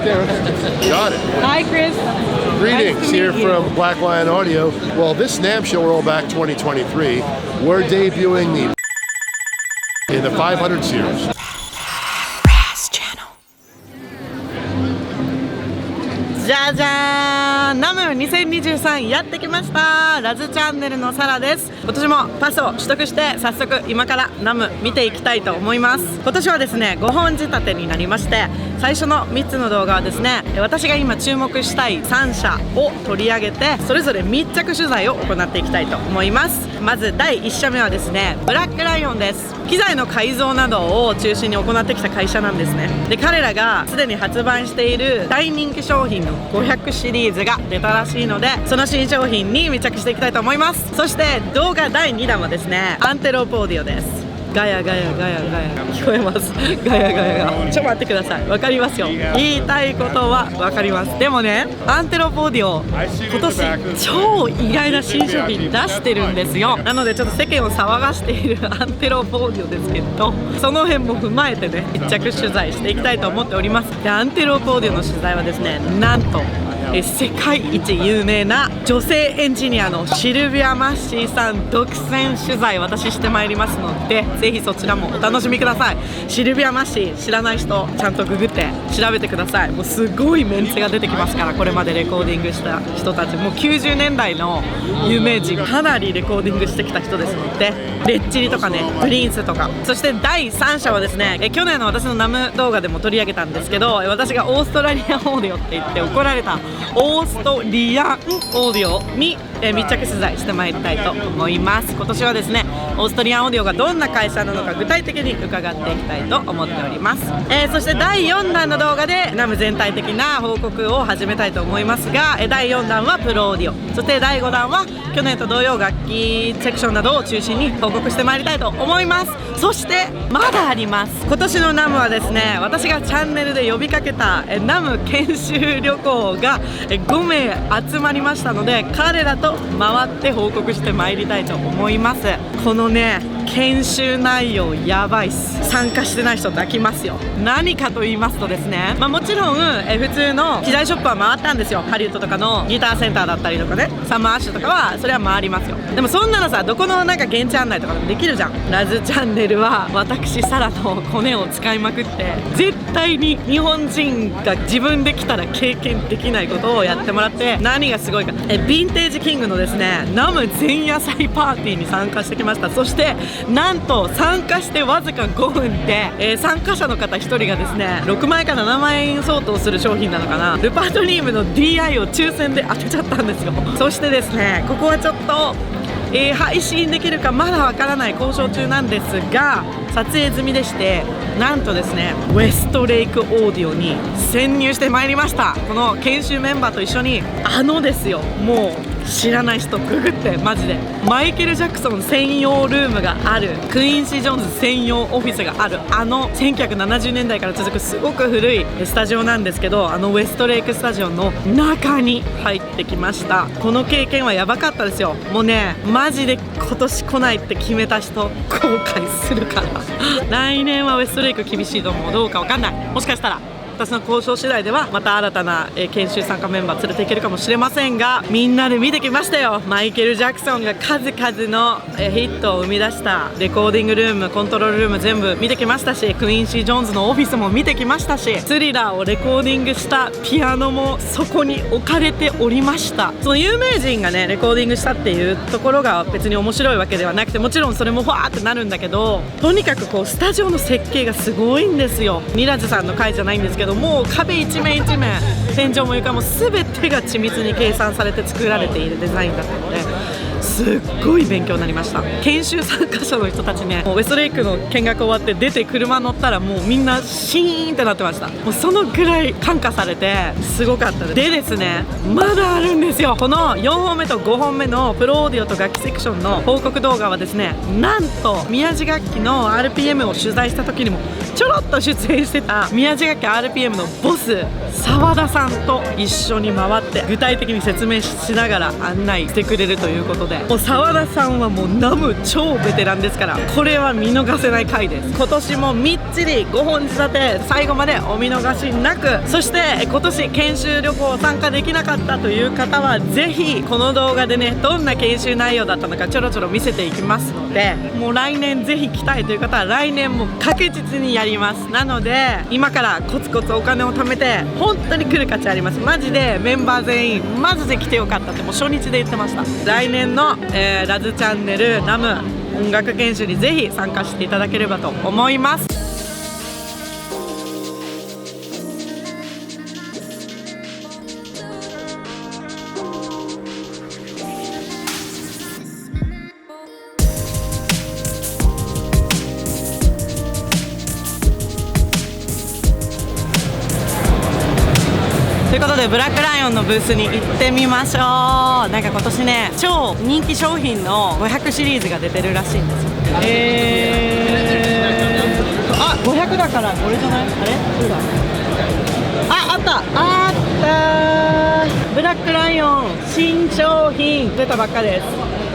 there. Got it. Hi, Chris. Greetings Nice to here meet you. from Black Lion Audio. Well, this NAMM show Rollback 2023, we're debuting in the 500 series.じゃじゃーん、NAMM2023 やってきました。ラズチャンネルのサラです。今年もパスを取得して早速今からNAMM見ていきたいと思います。今年はですね5本仕立てになりまして、最初の3つの動画はですね私が今注目したい3社を取り上げてそれぞれ密着取材を行っていきたいと思います。まず第1社目はですねブラックライオンです。機材の改造などを中心に行ってきた会社なんですね。で彼らがすでに発売している大人気商品の500シリーズが出たらしいので、その新商品に密着していきたいと思います。そして動画第2弾はですねアンテロープオーディオです。ガヤガヤガヤガヤ聞こえます。ガヤガヤガヤ。ちょっと待ってください。わかりますよ。言いたいことはわかります。でもね、アンテロープオーディオ今年超意外な新商品出してるんですよ。なのでちょっと世間を騒がしているアンテロープオーディオですけど、その辺も踏まえてね密着取材していきたいと思っております。でアンテロープオーディオの取材はですね、なんと世界一有名な女性エンジニアのシルビア・マッシーさん独占取材私してまいりますので、ぜひそちらもお楽しみください。シルビア・マッシー知らない人ちゃんとググって調べてください。もうすごいメンツが出てきますから、これまでレコーディングした人たちもう90年代の有名人かなりレコーディングしてきた人ですので、レッチリとかねプリンスとか。そして第3社はですね去年の私のNAMM動画でも取り上げたんですけど、私がオーストラリアンオーディオって言って怒られたオーストリアンオーディオに密着取材してまいりたいと思います。今年はですねオーストリアンオーディオがどんな会社なのか具体的に伺っていきたいと思っております。そして第4弾の動画でNAMM全体的な報告を始めたいと思いますが、第4弾はプロオーディオ、そして第5弾は去年と同様楽器セクションなどを中心に報告してまいりたいと思います。そしてまだあります。今年のNAMMはですね私がチャンネルで呼びかけたNAMM研修旅行が5名集まりましたので、彼らと回って報告してまいりたいと思います。このね研修内容やばいっす。参加してない人泣きますよ。何かと言いますとですね、もちろん普通の機材ショップは回ったんですよ。ハリウッドとかのギターセンターだったりとかね、サマーアッシュとかはそれは回りますよ。でもそんなのさどこのなんか現地案内とかでもできるじゃん。ラズチャンネルは私サラのコネを使いまくって絶対に日本人が自分で来たら経験できないことをやってもらって、何がすごいかヴィンテージキングのですねNAMM前夜祭パーティーに参加してきました。そしてなんと参加してわずか5分で、参加者の方1人がですね6万円から7万円相当する商品なのかな、ルパートニウムの DI を抽選で当てちゃったんですよ。そしてですねここはちょっと配信できるかまだわからない交渉中なんですが、撮影済みでしてなんとですねウェストレイクオーディオに潜入してまいりました。この研修メンバーと一緒にですよ、もう知らない人ググってマジでマイケル・ジャクソン専用ルームがある、クイーンシー・ジョーンズ専用オフィスがある1970年代から続くすごく古いスタジオなんですけど、ウェストレイクスタジオの中に入ってきました。この経験はやばかったですよ。もうねマジで今年来ないって決めた人後悔するから来年はウェストレイク厳しいと思う。どうかわかんない。もしかしたら私の交渉次第ではまた新たな研修参加メンバー連れていけるかもしれませんが、みんなで見てきましたよ。マイケル・ジャクソンが数々のヒットを生み出したレコーディングルーム、コントロールルーム全部見てきましたし、クイーンシー・ジョーンズのオフィスも見てきましたし、スリラーをレコーディングしたピアノもそこに置かれておりました。その有名人がねレコーディングしたっていうところが別に面白いわけではなくて、もちろんそれもファーってなるんだけど、とにかくこうスタジオの設計がすごいんですよ。ミラジさんの回じゃないんですけど、もう壁一面一面天井も床も全てが緻密に計算されて作られているデザインだったので、すっごい勉強になりました。研修参加者の人たちね、もうウェストレイクの見学終わって出て車乗ったらもうみんなシーンってなってました。もうそのぐらい感化されてすごかったです。でですね、まだあるんですよ。この4本目と5本目のプロオーディオと楽器セクションの報告動画はですね、なんと宮地楽器の RPM を取材した時にもちょろっと出演してた宮地楽器 RPM のボス澤田さんと一緒に回って具体的に説明しながら案内してくれるということで、もう澤田さんはもうナム超ベテランですから、これは見逃せない回です。今年もみっちり5本仕立て最後までお見逃しなく、そして今年研修旅行参加できなかったという方はぜひこの動画でね、どんな研修内容だったのかちょろちょろ見せていきますので、もう来年ぜひ来たいという方は来年も確実にやります。なので今からコツコツお金を貯めて本当に来る価値あります。マジでメンバー全員マジで来てよかったってもう初日で言ってました。来年の、ラズチャンネルNAMM音楽研修にぜひ参加していただければと思います。ということでブラックライオンのブースに行ってみましょう。なんか今年ね、超人気商品の500シリーズが出てるらしいんですよ。あ、500だからこれじゃない？あれ？そうだ。あったブラックライオン新商品出たばっかです。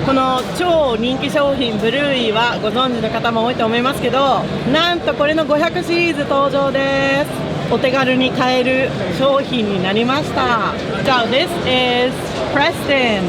この超人気商品ブルーイはご存知の方も多いと思いますけど、なんとこれの500シリーズ登場です。お手軽に買える商品になりました。So this is Preston.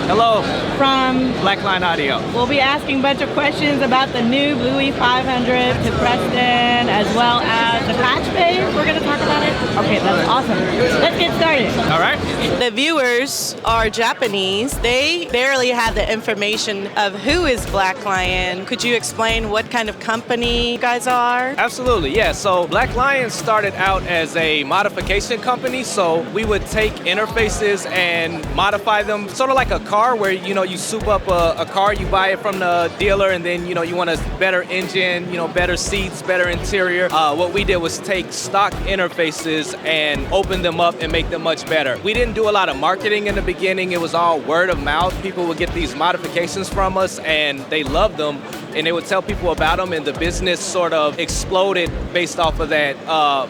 Hello. From Lion Audio. We'll be asking a bunch of questions about the new Bluey 500 to Preston, as well as the patch bay. We're going to talk about it. Okay, that's awesome. Let's get started. All right. The viewers are Japanese. They barely have the information of who is Black Lion. Could you explain what kind of company you guys are? Absolutely, yeah. So Black Lion started out as a modification company. So we would take interfaces and modify them, sort of like a car where, you soup up a car, you buy it from the dealer, and then, you want a better engine, better seats, better interior. What we did was take stock interfaces and open them up and make them much better. We didn't do a lot of marketing in the beginning. It was all word of mouth. People would get these modifications from us and they loved them, and they would tell people about them, and the business sort of exploded based off of that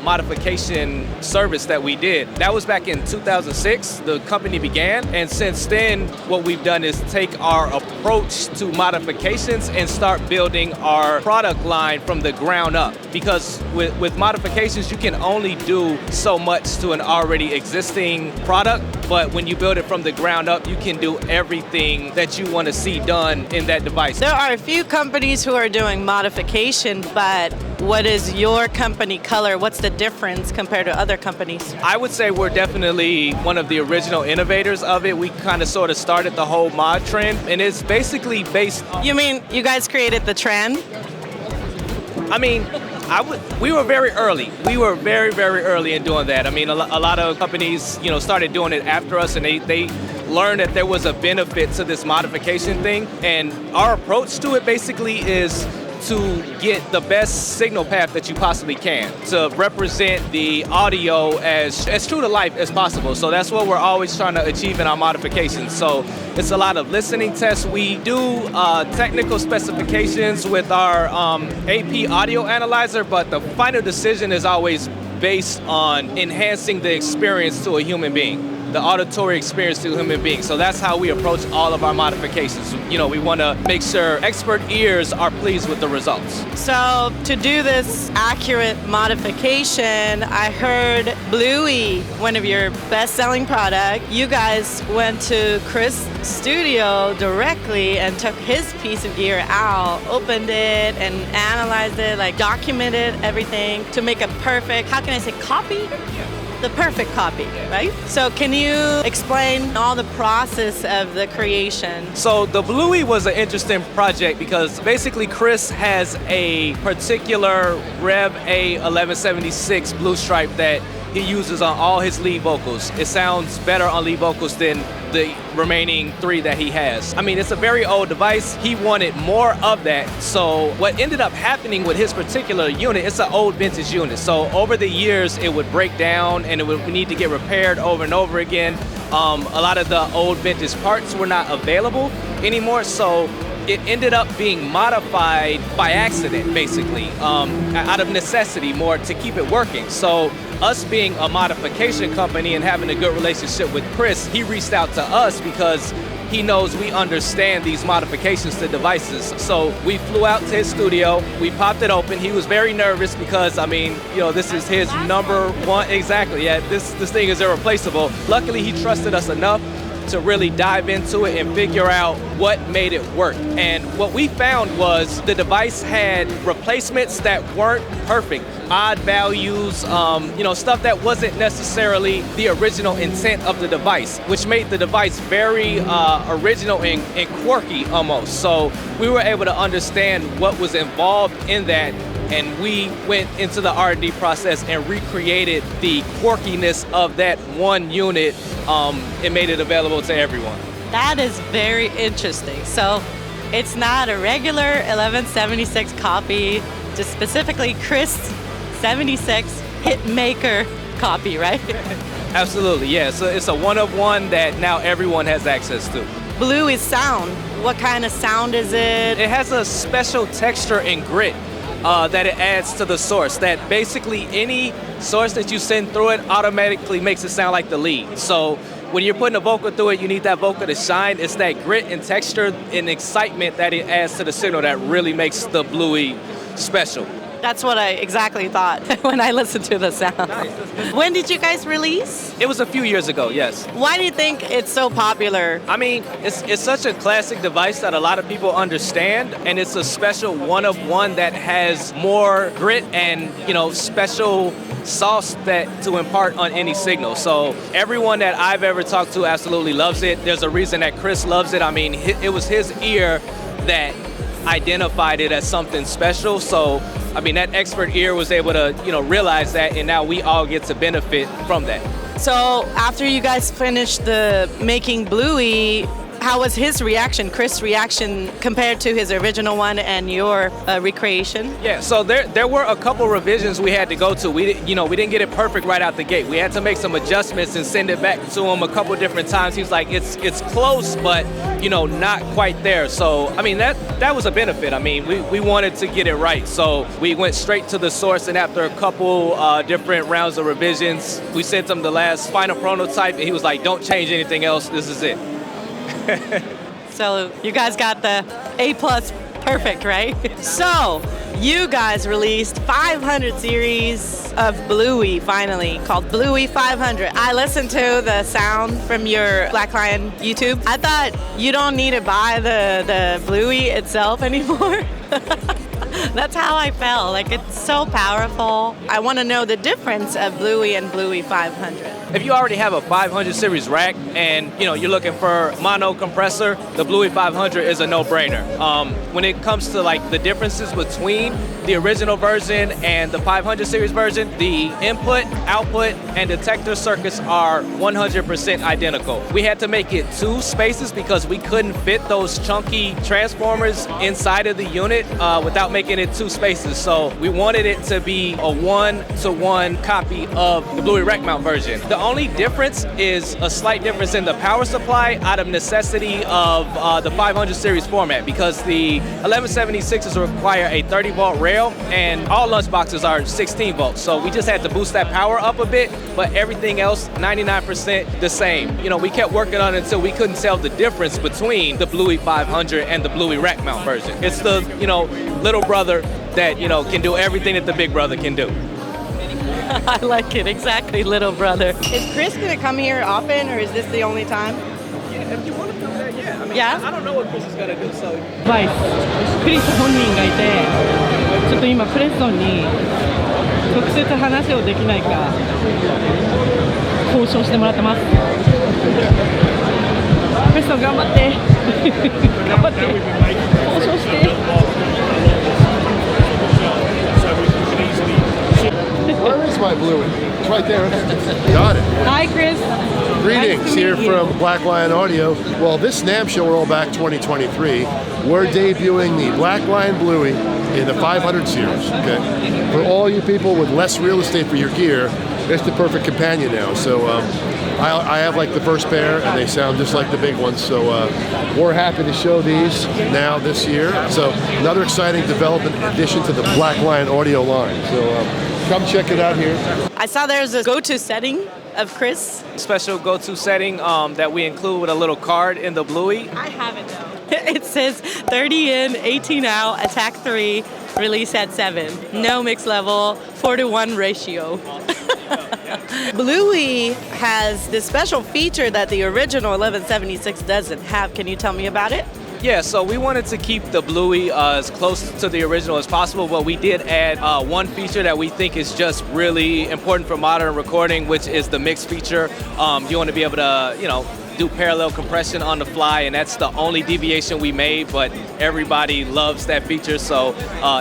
modification service that we did. That was back in 2006, the company began, and since then what we've done is take our approach to modifications and start building our product line from the ground up, because with modifications you can only do so much to an already existing product, but when you build it from the ground up you can do everything that you want to see done in that device. There are a few companies who are doing modification, but what is your company color? What's the difference compared to other companies? I would say we're definitely one of the original innovators of it. We kind of sort of started the whole mod trend, and it's basically based on... You mean you guys created the trend? I mean, we were very early. We were very, very early in doing that. I mean, a lot of companies, started doing it after us, and they learned that there was a benefit to this modification thing. And our approach to it basically is to get the best signal path that you possibly can to represent the audio as true to life as possible. So that's what we're always trying to achieve in our modifications. So it's a lot of listening tests. We do technical specifications with our AP audio analyzer, but the final decision is always based on enhancing the experience to a human being, the auditory experience to a human being. So that's how we approach all of our modifications. We want to make sure expert ears are pleased with the results. So to do this accurate modification, I heard Bluey, one of your best-selling products, you guys went to Chris' studio directly and took his piece of gear out, opened it and analyzed it, like documented everything to make a perfect, how can I say, copy? The perfect copy, right? So can you explain all the process of the creation? So the Bluey was an interesting project because basically Chris has a particular Rev A1176 blue stripe that he uses on all his lead vocals. It sounds better on lead vocals than the remaining 3 that he has. I mean, it's a very old device. He wanted more of that. So what ended up happening with his particular unit, it's an old vintage unit. So over the years, it would break down and it would need to get repaired over and over again. A lot of the old vintage parts were not available anymore. So it ended up being modified by accident, basically, out of necessity more to keep it working. So us being a modification company and having a good relationship with Chris, he reached out to us because he knows we understand these modifications to devices. So we flew out to his studio, we popped it open. He was very nervous because, I mean, you know, this is his number one, exactly, yeah, this thing is irreplaceable. Luckily, he trusted us enough to really dive into it and figure out what made it work. And what we found was the device had replacements that weren't perfect, odd values, you know, stuff that wasn't necessarily the original intent of the device, which made the device very original and quirky almost. So we were able to understand what was involved in that, and we went into the R&D process and recreated the quirkiness of that one unit and made it available to everyone. That is very interesting. So it's not a regular 1176 copy, just specifically Chris 76 Hitmaker copy, right? Absolutely, yeah. So it's a one-of-one that now everyone has access to. Bluey's sound, what kind of sound is it? It has a special texture and grit that it adds to the source, that basically any source that you send through it automatically makes it sound like the lead. So when you're putting a vocal through it, you need that vocal to shine. It's that grit and texture and excitement that it adds to the signal that really makes the Bluey special. That's what I exactly thought when I listened to the sound. Nice. When did you guys release? It was a few years ago, yes. Why do you think it's so popular? I mean, it's such a classic device that a lot of people understand, and it's a special one-of-one that has more grit and, you know, special sauce that to impart on any signal. So everyone that I've ever talked to absolutely loves it. There's a reason that Chris loves it. I mean, it was his ear that identified it as something special. So, I mean, that expert ear was able to, you know, realize that, and now we all get to benefit from that. So after you guys finished the making Bluey, how was his reaction, Chris' reaction, compared to his original one and your recreation? Yeah, so there were a couple revisions we had to go to. We didn't get it perfect right out the gate. We had to make some adjustments and send it back to him a couple different times. He was like, it's close, but, you know, not quite there. So, I mean, that was a benefit. I mean, we wanted to get it right. So we went straight to the source, and after a couple different rounds of revisions, we sent him the last final prototype, and he was like, don't change anything else, this is it. So you guys got the A+ perfect, right? So you guys released 500 series of Bluey finally, called Bluey 500. I listened to the sound from your Black Lion YouTube. I thought you don't need to buy the Bluey itself anymore. That's how I felt. Like, it's so powerful. I want to know the difference of Bluey and Bluey 500. If you already have a 500 series rack and, you know, you're looking for mono compressor, the Bluey 500 is a no-brainer. When it comes to like the differences between the original version and the 500 series version, the input, output, and detector circuits are 100% identical. We had to make it 2 spaces because we couldn't fit those chunky transformers inside of the unit without making it 2 spaces. So we wanted it to be a 1-to-1 copy of the Bluey rack mount version. The only difference is a slight difference in the power supply out of necessity of the 500 series format, because the 1176s require a 30 volt rail and all lunchboxes are 16 volts. So we just had to boost that power up a bit, but everything else 99% the same. You know, we kept working on it until we couldn't tell the difference between the Bluey 500 and the Bluey rack mount version. It's the, you know, little brother that, you know, can do everything that the big brother can do. I like it, exactly, little brother. Is Chris gonna come here often, or is this the only time? Yeah, if you want to come there, yeah. I mean, Yeah? I don't know what Chris is gonna do, so. バイス、クリス本人がいて、ちょっと今プレストンに直接話をできないか交渉してもらってます。プレストン頑張って、頑張って交渉して。Where is my Bluey? It's right there. Got it. Hi, Chris. Greetings Nice to here meet you. from Black Lion Audio. Well, this NAMM show Rollback 2023, we're debuting the Black Lion Bluey in the 500 series. Okay, for all you people with less real estate for your gear, it's the perfect companion now. So I have like the first pair, and they sound just like the big ones. So we're happy to show these now this year. So another exciting development addition to the Black Lion Audio line. So come check it out here. I saw there's a go-to setting of Chris? Special go-to setting that we include with a little card in the Bluey. I have it though. It says 30 in, 18 out, attack 3, release at 7. No mix level, 4-to-1 ratio. Bluey has this special feature that the original 1176 doesn't have. Can you tell me about it? Yeah, so we wanted to keep the Bluey as close to the original as possible, but we did add one feature that we think is just really important for modern recording, which is the mix feature. You want to be able to, do parallel compression on the fly, and that's the only deviation we made, but everybody loves that feature, so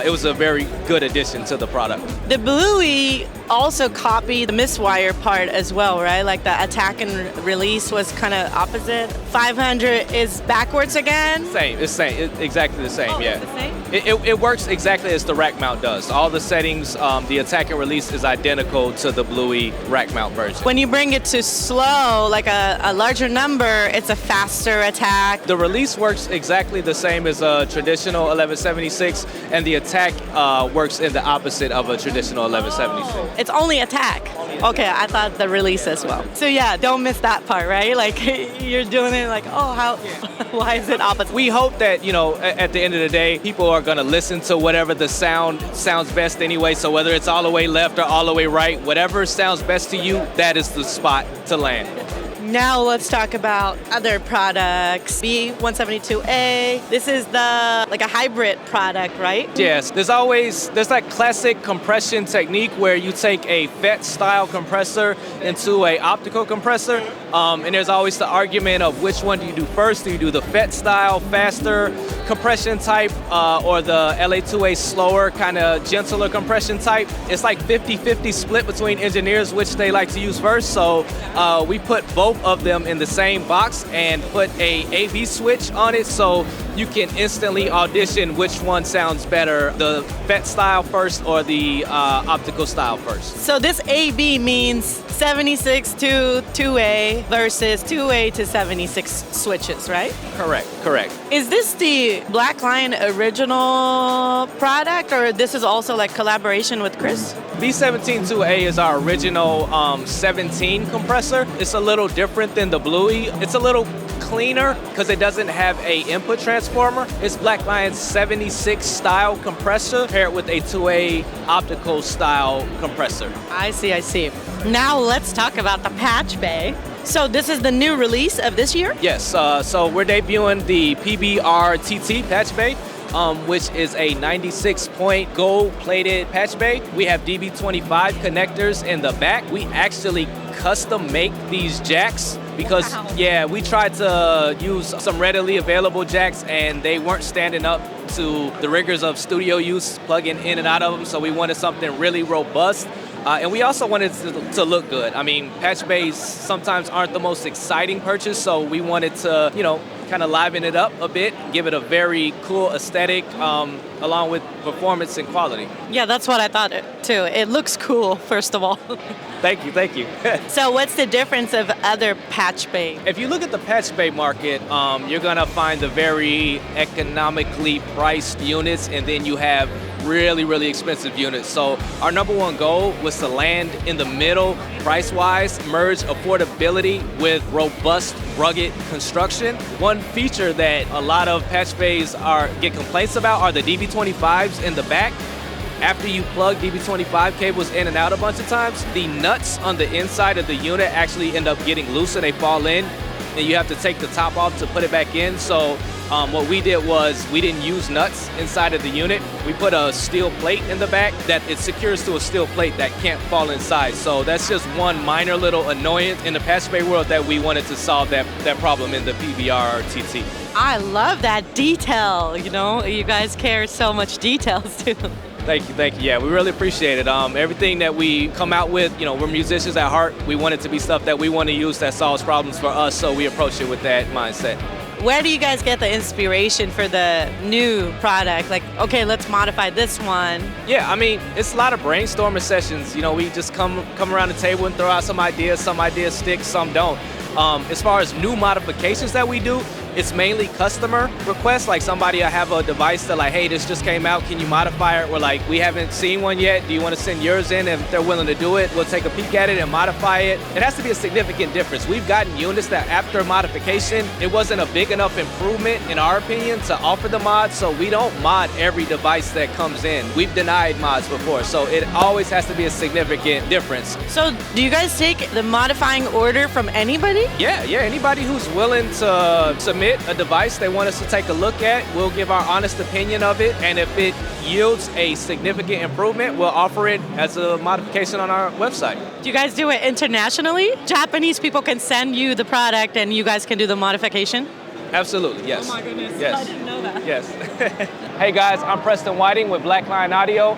it was a very good addition to the product. The Bluey also copied the miswire part as well, right? Like the attack and release was kind of opposite. 500 is backwards again? Same, it's exactly the same, yeah. It's the same? It works exactly as the rack mount does. All the settings, the attack and release is identical to the Bluey rack mount version. When you bring it to slow, like a larger number, it's a faster attack. The release works exactly the same as a traditional 1176, and the attack works in the opposite of a traditional 1176. It's only attack. Okay, I thought the release as well. So yeah, don't miss that part, right? Like you're doing it like, why is it opposite? We hope that, at the end of the day, people are going to listen to whatever the sound sounds best anyway. So whether it's all the way left or all the way right, whatever sounds best to you, that is the spot to land. Now let's talk about other products. B172A. This is like a hybrid product, right? Yes. There's that classic compression technique where you take a FET style compressor into a optical compressor. And there's always the argument of which one do you do first? Do you do the FET style, faster compression type, or the LA2A slower, kind of gentler compression type? It's like 50-50 split between engineers which they like to use first. So we put both of them in the same box and put a AV switch on it, so you can instantly audition which one sounds better, the FET style first or the optical style first. So this AV means 76 to 2A versus 2A to 76 switches, right? Correct. Is this the Black Lion original product, or this is also like collaboration with Chris? B17-2A is our original 17 compressor. It's a little different than the Bluey. It's a little cleaner because it doesn't have a input transformer. It's Black Lion's 76 style compressor paired with a 2A optical style compressor. I see. Now let's talk about the patch bay. So this is the new release of this year? Yes, so we're debuting the PBR-TT patch bay, which is a 96-point gold-plated patch bay. We have DB25 connectors in the back. We actually custom make these jacks because, we tried to use some readily available jacks and they weren't standing up to the rigors of studio use, plugging in and out of them, so we wanted something really robust. And we also wanted to look good. I mean, patch bays sometimes aren't the most exciting purchase, so we wanted to, kind of liven it up a bit, give it a very cool aesthetic, along with performance and quality. Yeah, that's what I thought too. It looks cool, first of all. Thank you. So what's the difference of other patch bay? If you look at the patch bay market, you're gonna find the very economically priced units, and then you have really expensive units. So our number one goal was to land in the middle price-wise, merge affordability with robust, rugged construction. One feature that a lot of patch bays get complaints about are the DB25s in the back. After you plug DB25 cables in and out a bunch of times, the nuts on the inside of the unit actually end up getting loose and they fall in, and you have to take the top off to put it back in. So what we did was we didn't use nuts inside of the unit. We put a steel plate in the back that it secures to a steel plate that can't fall inside. So that's just one minor little annoyance in the patch bay world that we wanted to solve that problem in the PBR TT. I love that detail, you guys care so much details too. Thank you. Yeah, we really appreciate it. Everything that we come out with, we're musicians at heart. We want it to be stuff that we want to use that solves problems for us, so we approach it with that mindset. Where do you guys get the inspiration for the new product? Like, okay, let's modify this one. Yeah, I mean, it's a lot of brainstorming sessions. We just come around the table and throw out some ideas stick, some don't. As far as new modifications that we do, It's mainly customer requests, like somebody will have a device that like, hey, this just came out, can you modify it? We're like, we haven't seen one yet, do you want to send yours in? If they're willing to do it, we'll take a peek at it and modify it. It has to be a significant difference. We've gotten units that after modification, it wasn't a big enough improvement in our opinion to offer the mod, so we don't mod every device that comes in. We've denied mods before, so it always has to be a significant difference. So do you guys take the modifying order from anybody? Yeah, anybody who's willing to submit a device they want us to take a look at, we'll give our honest opinion of it, and if it yields a significant improvement, we'll offer it as a modification on our website. Do you guys do it internationally? Japanese people can send you the product and you guys can do the modification? Absolutely, yes. Oh my goodness, yes. I didn't know that. Yes. Hey guys, I'm Preston Whiting with Black Lion Audio.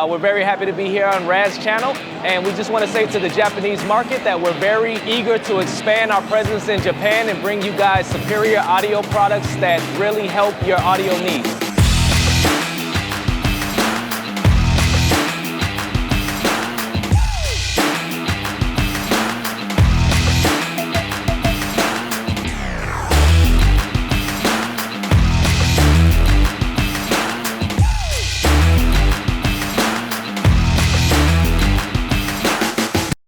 We're very happy to be here on Rad's channel, and we just want to say to the Japanese market that we're very eager to expand our presence in Japan and bring you guys superior audio products that really help your audio needs.